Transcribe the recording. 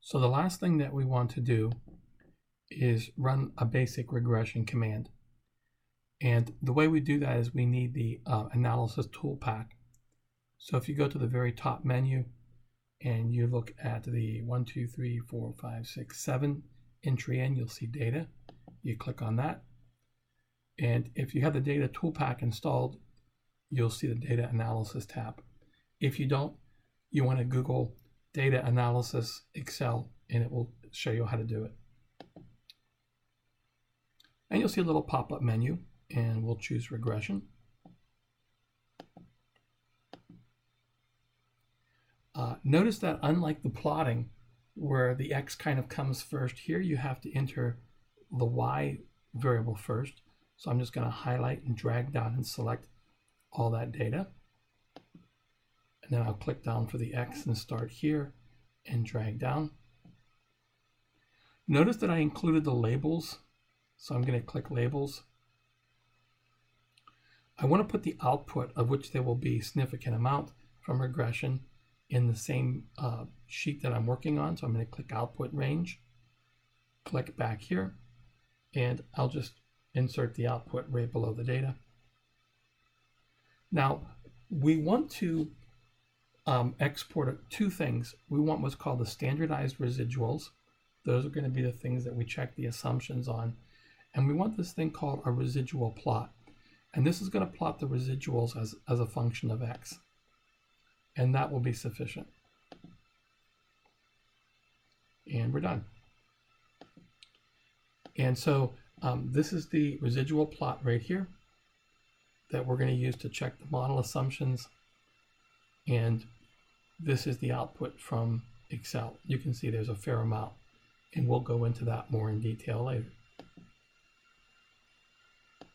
So the last thing that we want to do is run a basic regression command. And the way we do that is we need the analysis tool pack. So if you go to the very top menu and you look at the 1, 2, 3, 4, 5, 6, 7 entry in, you'll see data. You click on that. And if you have the data tool pack installed, you'll see the data analysis tab. If you don't, you want to Google data analysis Excel and it will show you how to do it. And you'll see a little pop-up menu and we'll choose regression. Notice that unlike the plotting where the X kind of comes first, here you have to enter the Y variable first. So I'm just going to highlight and drag down and select all that data. And then I'll click down for the X and start here and drag down. Notice that I included the labels. So I'm going to click labels. I want to put the output, of which there will be a significant amount from regression, in the same sheet that I'm working on. So I'm going to click output range, click back here, and I'll just insert the output right below the data. Now, we want to export two things. We want what's called the standardized residuals. Those are going to be the things that we check the assumptions on. And we want this thing called a residual plot. And this is going to plot the residuals as a function of X. And that will be sufficient. And we're done. And so this is the residual plot right here that we're going to use to check the model assumptions. And this is the output from Excel. You can see there's a fair amount, and we'll go into that more in detail later.